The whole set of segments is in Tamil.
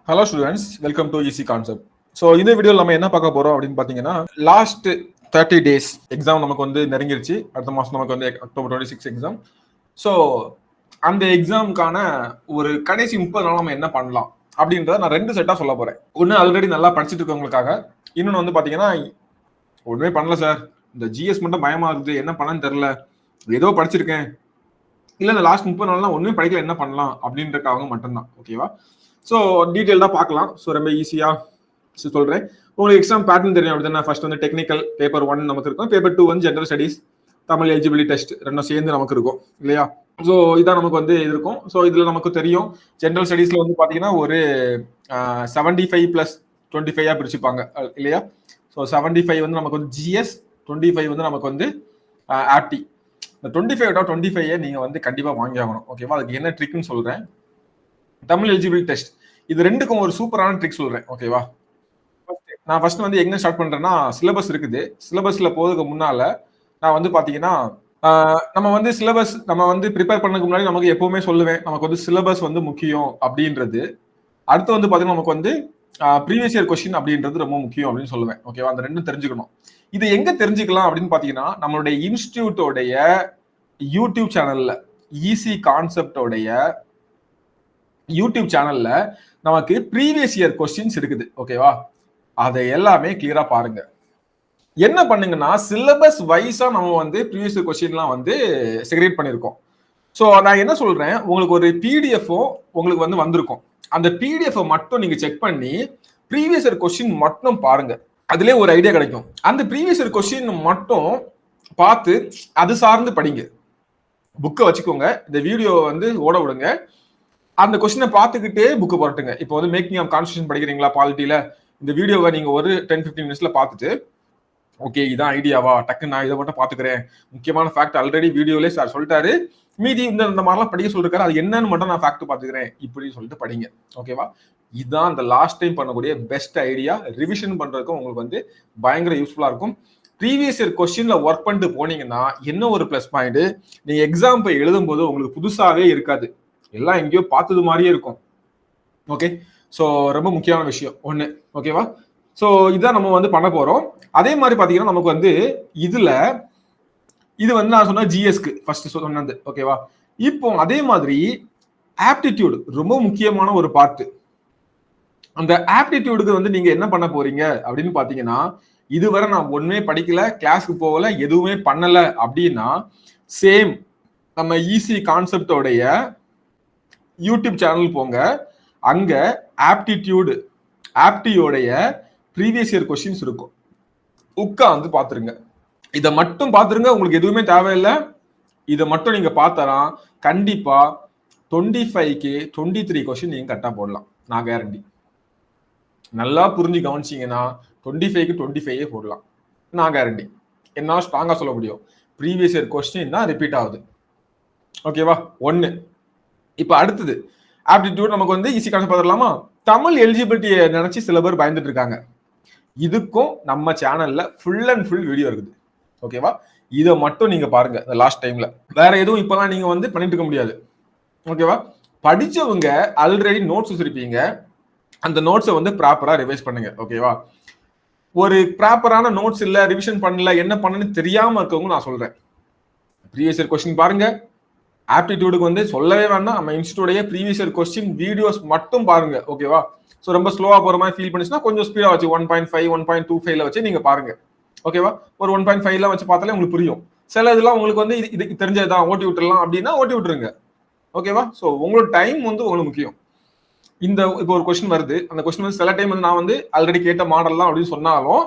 Hello students, welcome to easy concept. So இந்த வீடியோவில் நம்ம என்ன பார்க்க போறோம் அப்படின்னு பார்த்தீங்கன்னா, லாஸ்ட் 30 டேஸ் எக்ஸாம் நமக்கு வந்து நெருங்கிருச்சு. அடுத்த மாதம் நமக்கு வந்து அக்டோபர் 26 எக்ஸாம். ஸோ அந்த எக்ஸாமுக்கான ஒரு கடைசி 30 நாள் நம்ம என்ன பண்ணலாம் அப்படின்றத நான் 2 செட்டாக சொல்ல போறேன். ஒன்று ஆல்ரெடி நல்லா படிச்சுட்டு இருக்கவங்களுக்காக, இன்னொன்று வந்து பார்த்தீங்கன்னா ஒன்றுமே பண்ணல சார், இந்த ஜிஎஸ் மட்டும் பயமா இருக்குது, என்ன பண்ணன்னு தெரில, ஏதோ படிச்சிருக்கேன், இல்லை இந்த லாஸ்ட் 30 நாள்லாம் ஒன்றுமே படிக்கல, என்ன பண்ணலாம் அப்படின்றக்காக மட்டும்தான். ஓகேவா? ஸோ டீட்டெயில்டாக பார்க்கலாம். ஸோ ரொம்ப ஈஸியாக சொல்கிறேன். உங்களுக்கு எக்ஸாம் பேட்டர்ன் தெரியும் அப்படின்னா, ஃபர்ஸ்ட் வந்து டெக்னிக்கல் பேப்பர் 1 நமக்கு இருக்கும், பேப்பர் 2 வந்து general studies, Tamil eligibility test ரெண்டும் சேர்ந்து நமக்கு இருக்கும் இல்லையா? ஸோ இதான் நமக்கு வந்து இது இருக்கும். ஸோ இதில் நமக்கு தெரியும், ஜென்ரல் ஸ்டடீஸில் வந்து பார்த்தீங்கன்னா ஒரு 75 + 25 பிரிச்சுப்பாங்க இல்லையா? ஸோ 75 வந்து நமக்கு வந்து ஜிஎஸ், 25 வந்து நமக்கு வந்து ஆப்டி. இந்த 25 நீங்கள் வந்து கண்டிப்பாக வாங்கி ஆகணும். ஓகேவா? அதுக்கு என்ன ட்ரிக்னு சொல்கிறேன். தமிழ் எலிஜிபிலிட்டி டெஸ்ட், இது ரெண்டுக்கும் ஒரு சூப்பரான ட்ரிக் சொல்றேன். ஓகேவா? நான் ஃபர்ஸ்ட் வந்து எங்க ஸ்டார்ட் பண்றேன்னா, சிலபஸ் இருக்குது. சிலபஸ்ல போறதுக்கு முன்னால நான் வந்து பாத்தீங்கன்னா, நம்ம வந்து சிலபஸ் நம்ம வந்து ப்ரிப்பேர் பண்ணதுக்கு முன்னாடி நமக்கு எப்பவுமே சொல்லுவேன், நமக்கு வந்து சிலபஸ் வந்து முக்கியம் அப்படின்றது. அடுத்து வந்து பாத்தீங்கன்னா நமக்கு வந்து ப்ரீவியஸ் இயர் கொஸ்டின் அப்படின்றது ரொம்ப முக்கியம் அப்படின்னு சொல்லுவேன். ஓகேவா? அந்த ரெண்டும் தெரிஞ்சுக்கணும். இது எங்க தெரிஞ்சுக்கலாம் அப்படின்னு பாத்தீங்கன்னா, நம்மளுடைய இன்ஸ்டிடியூட்டோடைய யூடியூப் சேனல்ல, ஈஸி கான்செப்டோடைய யூடியூப் சேனல்ல நமக்கு ப்ரீவியஸ் இயர் கொஸ்டின்ஸ் இருக்குது. ஓகேவா? அதை எல்லாமே கிளியரா பாருங்க. என்ன பண்ணுங்கன்னா, சிலபஸ் வைஸா நம்ம வந்து ப்ரீவியஸ் இயர் கொஸ்டின்லாம் வந்து செக்ரேட் பண்ணியிருக்கோம். ஸோ நான் என்ன சொல்றேன், உங்களுக்கு ஒரு பிடிஎஃபோ உங்களுக்கு வந்து வந்திருக்கும். அந்த பிடிஎஃப் மட்டும் நீங்க செக் பண்ணி ப்ரீவியஸ் இயர் கொஸ்டின் மட்டும் பாருங்க. அதுலேயே ஒரு ஐடியா கிடைக்கும். அந்த ப்ரீவியஸ் இயர் கொஸ்டின் மட்டும் பார்த்து அது சார்ந்து படிங்க. புக்கை வச்சுக்கோங்க, இந்த வீடியோ வந்து ஓட விடுங்க, அந்த கொஸ்டினை பார்த்துக்கிட்டே புக்கு போட்டுங்க. இப்போ வந்து மேக்கிங் ஆஃப் கான்ஸ்டியூஷன் படிக்கிறீங்களா பாலிட்டியில, இந்த வீடியோவை நீங்க ஒரு 10-15 மினிட்ஸ்ல பார்த்துட்டு, ஓகே இதான் ஐடியாவா, டக்குன்னு நான் இதை மட்டும் பார்த்துக்கிறேன், முக்கியமான ஃபேக்ட் ஆல்ரெடி வீடியோலே சார் சொல்லிட்டாரு, மீதி இந்த மாதிரிலாம் படிக்க சொல்லிருக்காரு, அது என்னன்னு மட்டும் நான் ஃபேக்ட் பார்த்துக்கிறேன், இப்படி சொல்லிட்டு படிங்க. ஓகேவா? இதுதான் இந்த லாஸ்ட் டைம் பண்ணக்கூடிய பெஸ்ட் ஐடியா. ரிவிஷன் பண்றதுக்கும் உங்களுக்கு வந்து பயங்கர யூஸ்ஃபுல்லா இருக்கும். ப்ரீவியஸ் இயர் கொஸ்டின்ல ஒர்க் பண்ணிட்டு போனீங்கன்னா என்ன ஒரு பிளஸ் பாயிண்ட், நீங்க எக்ஸாம் போய் எழுதும் போது உங்களுக்கு புதுசாவே இருக்காது, எல்லாம் எங்கேயோ பார்த்தது மாதிரியே இருக்கும். ஓகே, ஸோ ரொம்ப முக்கியமான விஷயம் ஒன்று. ஓகேவா? ஸோ இதான் நம்ம வந்து பண்ண போறோம். அதே மாதிரி பார்த்தீங்கன்னா நமக்கு வந்து இது வந்து நான் சொன்ன ஜிஎஸ்க்கு ஃபர்ஸ்ட் சொன்னது. ஓகேவா? இப்போ அதே மாதிரி ஆப்டிடியூட் ரொம்ப முக்கியமான ஒரு பார்ட். அந்த ஆப்டிடியூடுக்கு வந்து நீங்க என்ன பண்ண போறீங்க அப்படின்னு பார்த்தீங்கன்னா, இதுவரை நான் ஒண்ணுமே படிக்கல, கிளாஸ்க்கு போகல, எதுவுமே பண்ணல அப்படின்னா, சேம் நம்ம ஈஸி கான்செப்டோடைய யூடியூப் சேனல் போங்க, அங்க ஆப்டியோடைய ப்ரீவியஸ் இயர் கொஸ்டின்ஸ் இருக்கும், உட்கார்ந்து பாத்துருங்க. இதை மட்டும் பாத்துருங்க, உங்களுக்கு எதுவுமே தேவையில்லை. இதை மட்டும் நீங்க பார்த்தா கண்டிப்பா 25க்கு 23 கொஸ்டின் நீங்க கரெக்டா போடலாம், நான் கேரண்டி. நல்லா புரிஞ்சு கவனிச்சீங்கன்னா 25க்கு 25 போடலாம், நான் கேரண்டி. என்னால ஸ்ட்ராங்கா சொல்ல முடியும். ப்ரீவியஸ் இயர் கொஸ்டின் தான் ரிப்பீட் ஆகுது. ஓகேவா? ஒன்னு. இப்ப அடுத்தது ஆப்டிடியூட் நமக்கு வந்து ஈஸி கான்செப்ட் பார்த்துடலாமா? தமிழ் எலிஜிபிலிட்டியை நினைச்சு சில பேர் பயந்துட்டு இருக்காங்க. இதுக்கும் நம்ம சேனல்ல ஃபுல் அண்ட் ஃபுல் வீடியோ இருக்குது. ஓகேவா? இதை மட்டும் நீங்க பாருங்க. லாஸ்ட் டைம்ல வேற எதுவும் இப்பெல்லாம் நீங்க வந்து பண்ணிட்டு இருக்க முடியாது. ஓகேவா? படிச்சவங்க ஆல்ரெடி நோட்ஸ் வச்சிருப்பீங்க, அந்த நோட்ஸை வந்து ப்ராப்பரா ரிவைஸ் பண்ணுங்க. ஓகேவா? ஒரு ப்ராப்பரான நோட்ஸ் இல்ல, ரிவிஷன் பண்ணல, என்ன பண்ணணும்னு தெரியாம இருக்கவங்க நான் சொல்றேன், ப்ரீவியஸ் இயர் கொஸ்டின் பாருங்க. ஆப்டிடியூடுக்கு வந்து சொல்லவே வேண்டாம், நம்ம இன்ஸ்டிடியூடைய ப்ரீவியஸ் இயர் கொஸ்டின் வீடியோஸ் மட்டும் பாருங்க. ஓகேவா? ஸோ ரொம்ப ஸ்லோவா போற மாதிரி ஃபீல் பண்ணிச்சுன்னா கொஞ்சம் ஸ்பீடா வச்சு 1.5 1.25 வச்சு நீங்க பாருங்க. ஓகேவா? ஒரு 1.5 வச்சு பார்த்தாலே உங்களுக்கு புரியும். சில இதெல்லாம் உங்களுக்கு வந்து இதுக்கு தெரிஞ்சதுதான், ஓட்டி விட்டுறலாம் அப்படின்னா ஓட்டி விட்டுருங்க. ஓகேவா? ஸோ உங்களோட டைம் வந்து உங்களுக்கு முக்கியம். இந்த இப்போ ஒரு கொஸ்டின் வருது, அந்த கொஸ்டின் வந்து சில டைம் வந்து நான் வந்து ஆல்ரெடி கேட்ட மாடல் தான் அப்படின்னு சொன்னாலும்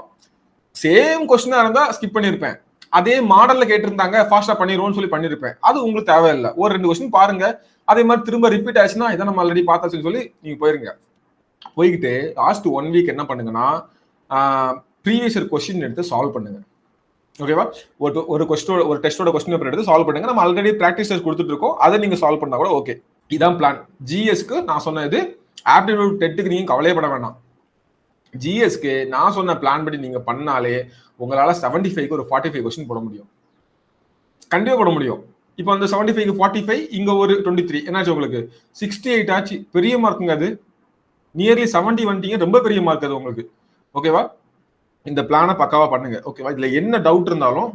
சேம் கொஸ்டினா இருந்தா ஸ்கிப் பண்ணிருப்பேன். அதே மாடல்ல கேட்டிருந்தாங்க, ஃபாஸ்டா பண்ணிடுவோம்னு சொல்லி பண்ணிருப்பேன். அது உங்களுக்கு தேவையில்லை. ஒரு 2 கொஸ்டின் பாருங்க, அதே மாதிரி திரும்ப ரிப்பீட் ஆச்சுன்னா இதை நம்ம ஆல்ரெடி பார்த்தாச்சுன்னு சொல்லி நீங்க போயிருங்க. போய்கிட்டு லாஸ்ட் 1 வீக் என்ன பண்ணுங்கன்னா, ப்ரீவியஸ் இயர் கொஸ்டின் எடுத்து சால்வ் பண்ணுங்க. ஓகேவா? ஒரு கொஸ்டின், ஒரு டெஸ்டோட கொஸ்டின் பேப்பர் எடுத்து சால்வ் பண்ணுங்க. நம்ம ஆல்ரெடி பிராக்டிஸ் டெஸ்ட் கொடுத்துட்டு இருக்கோம், அதை நீங்க சால்வ் பண்ணா கூட ஓகே. இதான் பிளான். ஜிஎஸ்க்கு நான் சொன்னது, ஆப்டிடியூட் டெட்டுக்கு நீங்க கவலையப்பட வேண்டாம். ஜிஎஸ்க்கு நான் சொன்ன பிளான் படி நீங்க பண்ணாலே உங்களால 75க்கு ஒரு 45 கொஸ்டின் போட முடியும், கண்டிப்பா போட முடியும். இப்போ அந்த 75க்கு 45, இங்க ஒரு 23, என்னாச்சு உங்களுக்கு 68 ஆச்சு. பெரிய மார்க்குங்க அது. நியர்லி 70 வந்துட்டீங்க, ரொம்ப பெரிய மார்க் அது உங்களுக்கு. ஓகேவா? இந்த பிளானை பக்காவா பண்ணுங்க. ஓகேவா? இதுல என்ன டவுட் இருந்தாலும்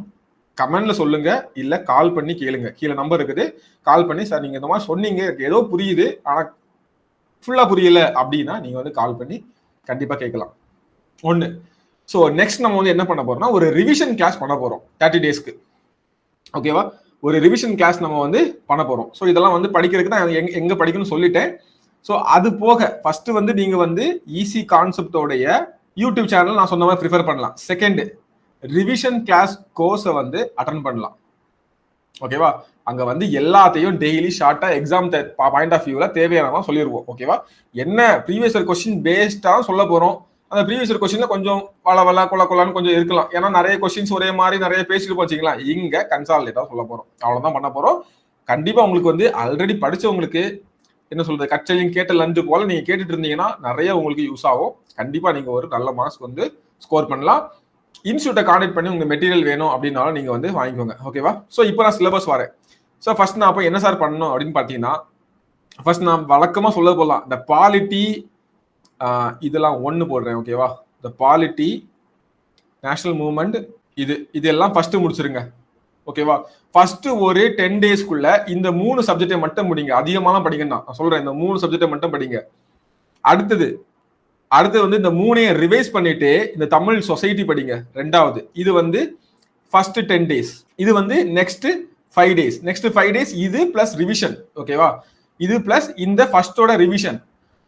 கமெண்ட்ல சொல்லுங்க, இல்ல கால் பண்ணி கேளுங்க. கீழே நம்பர் இருக்குது, கால் பண்ணி சார் நீங்க இந்த மாதிரி சொன்னீங்க, ஏதோ புரியுது ஆனா ஃபுல்லா புரியல அப்படின்னா நீங்க வந்து கால் பண்ணி கண்டிப்பா கேட்கலாம். ஒண்ணு. ஸோ நெக்ஸ்ட் நம்ம வந்து என்ன பண்ண போறோம்னா ஒரு ரிவிஷன் கிளாஸ் பண்ண போறோம் 30 டேஸ்க்கு. ஓகேவா? ஒரு ரிவிஷன் கிளாஸ் நம்ம வந்து பண்ண போறோம். ஸோ இதெல்லாம் வந்து படிக்கிறதுக்கு நான் எங்க படிக்கணும்னு சொல்லிட்டேன். ஸோ அது போக ஃபர்ஸ்ட் வந்து நீங்க வந்து ஈஸி கான்செப்டோடைய யூடியூப் சேனல் நான் சொன்ன மாதிரி ப்ரிஃபர் பண்ணலாம். செகண்ட், ரிவிஷன் கிளாஸ் கோர்ஸை வந்து அட்டன் பண்ணலாம். ஓகேவா? அங்க வந்து எல்லாத்தையும் டெய்லி ஷார்ட்டா எக்ஸாம் பாயிண்ட் ஆஃப் வியூல தேவையான சொல்லிடுவோம். ஓகேவா? என்ன ப்ரீவியஸ் இயர் கொஸ்டின் பேஸ்டா சொல்ல போறோம். அந்த ப்ரீவியஸ் இயர் கொஸ்டின்ல கொஞ்சம் வள கொலான்னு கொஞ்சம் இருக்கலாம். ஏன்னா நிறைய கொஸ்டின்ஸ் ஒரே மாதிரி நிறைய பேசிட்டு போச்சுங்களா, இங்க கன்சாலிடேட்டா சொல்ல போறோம். அவ்வளவுதான் பண்ண போறோம். கண்டிப்பா உங்களுக்கு வந்து ஆல்ரெடி படிச்சவங்களுக்கு என்ன சொல்றது, கற்றலின் கேட்ட லஞ்சு போல நீங்க கேட்டுட்டு இருந்தீங்கன்னா நிறைய உங்களுக்கு யூஸ் ஆகும். கண்டிப்பா நீங்க ஒரு நல்ல மார்க்ஸ் வந்து ஸ்கோர் பண்ணலாம். இன்ஸ்டியூட்டை கான்டாக்ட் பண்ணி உங்க மெட்டீரியல் வேணும் அப்படின்னாலும் நீங்க வந்து வாங்கிக்கோங்க. ஓகேவா? ஸோ இப்போ நான் சிலபஸ் வரேன். ஸோ ஃபர்ஸ்ட் நான் அப்போ என்ன சார் பண்ணணும் அப்படின்னு பார்த்தீங்கன்னா, ஃபர்ஸ்ட் நான் வழக்கமா சொல்ல போகலாம், இந்த பாலிட்டி இதெல்லாம் ஒன்று போடுறேன். ஓகேவா? இந்த பாலிட்டி, நேஷனல் மூவ்மெண்ட், இதெல்லாம் ஃபர்ஸ்ட் முடிச்சிருங்க. ஓகேவா? ஃபர்ஸ்ட் ஒரு 10 டேஸ்க்குள்ள இந்த 3 சப்ஜெக்டை மட்டும் படிங்க. அதிகமாலாம் படிக்கணும் நான் சொல்றேன், இந்த 3 சப்ஜெக்டை மட்டும் படிங்க. அடுத்து வந்து இந்த 3ஐயும் ரிவைஸ் பண்ணிட்டு இந்த தமிழ் சொசைட்டி படிங்க. ரெண்டாவது இது வந்து ஃபர்ஸ்ட் 10 டேஸ், இது வந்து நெக்ஸ்ட் 5 டேஸ். நெக்ஸ்ட் 5 டேஸ் இது பிளஸ் ரிவிஷன். ஓகேவா? இது பிளஸ் இந்த ஃபர்ஸ்டோட ரிவிஷன்.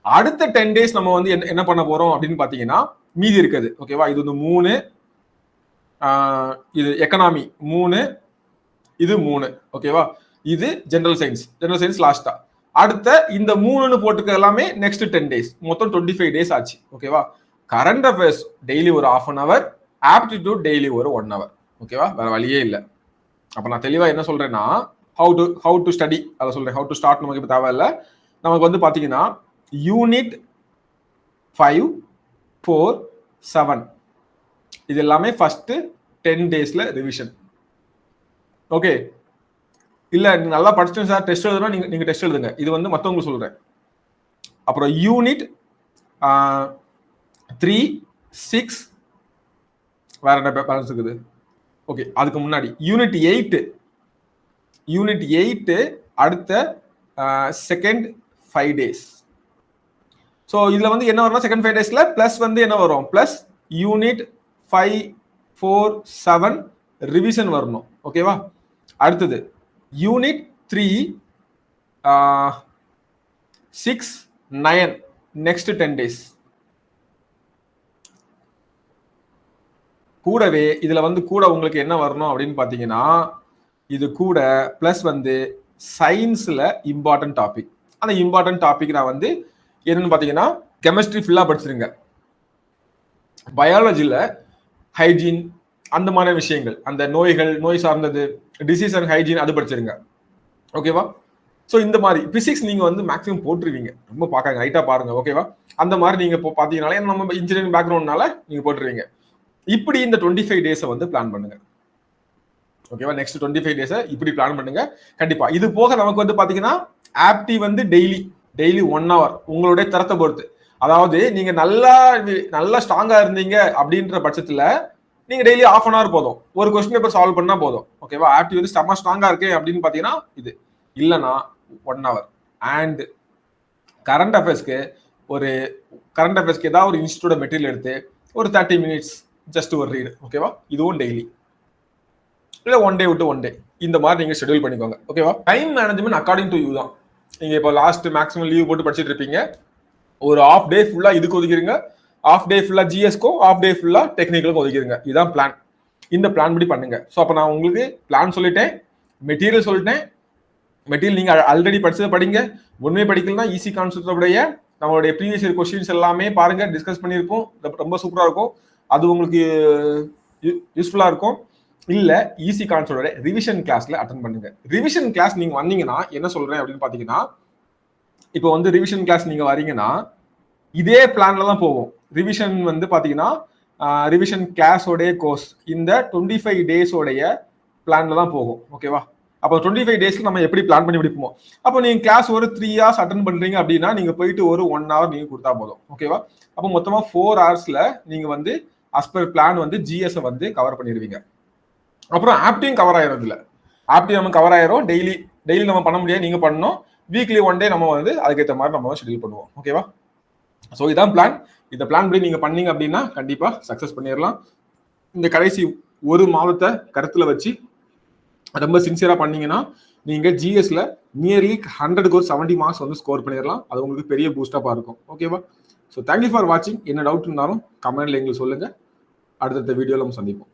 அடுத்த 10 டேஸ் நம்ம வந்து என்ன பண்ண போறோம் அப்படின்னு பாத்தீங்கன்னா மீதி இருக்குது. ஓகேவா? இது வந்து 3, இது எக்கனாமி 3, இது 3. ஓகேவா? இது ஜெனரல் சயின்ஸ் லாஸ்டா. அடுத்த இந்த 3ன்னு போட்டுக்க எல்லாமே நெக்ஸ்ட் 10 டேஸ். மொத்தம் 25 டேஸ் ஆச்சு. ஓகேவா? கரண்ட் அஃபேர்ஸ் டெய்லி ஒரு 1/2 hour, ஆப்டிடியூட் டெய்லி ஒரு 1 hour. ஓகேவா? வேற வழியே இல்லை. அப்ப நான் தெளிவா என்ன சொல்றேன்னா, ஹவு டு ஸ்டடி அதை சொல்றேன். ஹவு டு ஸ்டார்ட் நமக்கு இப்போ தேவையில்லை. நமக்கு வந்து பாத்தீங்கன்னா யூனிட் 5, 4, 7 இது எல்லாமே ஃபர்ஸ்ட் 10 டேஸ்ல ரிவிஷன். ஓகே? இல்ல நீங்க நல்லா படிச்சிட்டேன் சார், டெஸ்ட் எழுதுனா நீங்க டெஸ்ட் எழுதுங்க. இது வந்து மத்தவங்களுக்கு சொல்றேன். அப்புறம் யூனிட் 3, 6 வேற என்ன பேலன்ஸ் இருக்குது? ஓகே, அதுக்கு முன்னாடி யூனிட் 8 அடுத்த செகண்ட் 5 டேஸ். ஸோ இதுல வந்து என்ன வரும்னா செகண்ட் 5 டேஸ்ல பிளஸ் வந்து என்ன வரும், பிளஸ் யூனிட் 5, 4, 7 ரிவிஷன் வரணும். ஓகேவா? அடுத்தது யூனிட் 3, 6, 9 நெக்ஸ்ட் 10 டேஸ். கூடவே இதுல வந்து கூட உங்களுக்கு என்ன வரணும் அப்படின்னு பாத்தீங்கன்னா, இது கூட பிளஸ் வந்து சயின்ஸ்ல இம்பார்ட்டன்ட் டாபிக். அந்த இம்பார்ட்டன்ட் டாபிக் நான் வந்து என்னன்னு பாத்தீங்கன்னா கெமிஸ்ட்ரி ஃபுல்லா படிச்சிருங்க. பயாலஜில ஹைஜீன் அந்த மாதிரி விஷயங்கள், அந்த நோய் சார்ந்தது, டிசீஸ் அண்ட் ஹைஜீன் அது படிச்சிருங்க. ஓகேவா? ஸோ இந்த மாதிரி பிசிக்ஸ் நீங்க வந்து மேக்ஸிமம் போட்டுருவீங்க. ரொம்ப பார்க்காங்க, ரைட்டா பாருங்க. ஓகேவா? அந்த மாதிரி நீங்க இப்போ பாத்தீங்கன்னாலே நம்ம இன்ஜினியரிங் பேக்ரவுண்ட்னால நீங்க போட்டுருவீங்க. இப்படி இந்த 25 டேஸை வந்து பிளான் பண்ணுங்க. ஓகேவா? நெக்ஸ்ட் 25 டேஸை இப்படி பிளான் பண்ணுங்க. கண்டிப்பா இது போக நமக்கு வந்து பாத்தீங்கன்னா ஆப்டி வந்து டெய்லி 1 hour உங்களுடைய தரத்தை பொறுத்து. அதாவது நீங்க நல்லா ஸ்ட்ராங்கா இருந்தீங்க அப்படின்ற பட்சத்துல நீங்க டெய்லி 1/2 hour போதும், ஒரு கொஸ்டின் பேப்பர் சால்வ் பண்ணா போதும். ஓகேவா? ஆப்டி வந்து செம்ம ஸ்ட்ராங்கா இருக்கு அப்படின்னு பாத்தீங்கன்னா இது இல்லைன்னா 1 hour. அண்ட் கரண்ட் அஃபேர்ஸ்க்கு ஏதாவது ஒரு இன்ஸ்டியூட் மெட்டீரியல் எடுத்து ஒரு 30 minutes ஜஸ்ட் ஒரு ரீடு. ஓகேவா? இதுவும் டெய்லி இல்ல 1 day விட்டு 1 day இந்த மாதிரி நீங்க ஷெட்யூல் பண்ணிக்கோங்க. ஓகேவா? Time management according to you தான். நீங்க இப்போ லாஸ்ட் மேக்ஸிமம் லீவ் போட்டு படிச்சுட்டு இருப்பீங்க, ஒரு half day ஃபுல்லா இதுக்கு ஒதுக்கிடுங்க, half day ஃபுல்லா ஜிஎஸ்க்கும், half day ஃபுல்லா டெக்னிக்கலுக்கும் ஒதுக்கிடுங்க. இதுதான் பிளான். இந்த பிளான் படி பண்ணுங்க. ஸோ அப்போ நான் உங்களுக்கு பிளான் சொல்லிட்டேன், மெட்டீரியல் சொல்லிட்டேன். மெட்டீரியல் நீங்க ஆல்ரெடி படிச்சதை படிங்க. உண்மை படிக்கலன்னா ஈஸி கான்செப்டோடைய நம்மளுடைய ப்ரீவியஸ் இயர் கொஸ்டின்ஸ் எல்லாமே பாருங்க, டிஸ்கஸ் பண்ணியிருப்போம். ரொம்ப சூப்பரா இருக்கும். அது உங்களுக்கு யூஸ்ஃபுல்லா இருக்கும். இல்ல ஈஸி கான்செப்டோட ரிவிஷன் கிளாஸ்ல அட்டெண்ட் பண்ணுங்க. ரிவிஷன் கிளாஸ் நீங்க வந்தீங்கன்னா என்ன சொல்றேன் அப்படின்னு பாத்தீங்கன்னா, இப்போ வந்து ரிவிஷன் கிளாஸ் நீங்க வரீங்கன்னா இதே பிளான்ல தான் போகும். ரிவிஷன் வந்து பாத்தீங்கன்னா ரிவிஷன் கிளாஸோடைய கோர்ஸ் இந்த 25 டேஸோடைய பிளான்ல தான் போகும். ஓகேவா? அப்போ 25 டேஸ்க்கு நம்ம எப்படி பிளான் பண்ணி முடிப்போம். அப்போ நீங்க கிளாஸ் ஒரு 3 hours அட்டன் பண்றீங்க அப்படின்னா நீங்க போயிட்டு ஒரு 1 hour நீங்க கொடுத்தா போதும். ஓகேவா? அப்போ மொத்தமா 4 hours நீங்க வந்து அஸ் பர் பிளான் வந்து ஜிஎஸ் வந்து கவர் பண்ணிடுவீங்க. அப்புறம் ஆப்டியும் கவர் ஆயிரும். இல்ல ஆப்டி நம்ம கவர் ஆயிரும். டெய்லி நம்ம பண்ண முடியாது, நீங்க பண்ணணும். வீக்லி 1 day நம்ம வந்து அதுக்கேற்ற மாதிரி நம்ம ஷெட்யூல் பண்ணுவோம். ஓகேவா? ஸோ இதான் பிளான். இந்த பிளான் படி நீங்க பண்ணீங்க அப்படின்னா கண்டிப்பா சக்சஸ் பண்ணிடலாம். இந்த கடைசி ஒரு மாதத்தை கருத்துல வச்சு ரொம்ப சின்சியரா பண்ணீங்கன்னா நீங்க ஜிஎஸ்ல நியர்லி 100க்கு ஒரு 70 மார்க்ஸ் வந்து ஸ்கோர் பண்ணிடலாம். அது உங்களுக்கு பெரிய பூஸ்டப்பா இருக்கும். ஓகேவா? ஸோ தேங்க்யூ ஃபார் வாட்சிங். என்ன டவுட் இருந்தாலும் கமெண்ட்ல எங்களுக்கு சொல்லுங்க. அடுத்தடுத்த வீடியோல நம்ம சந்திப்போம்.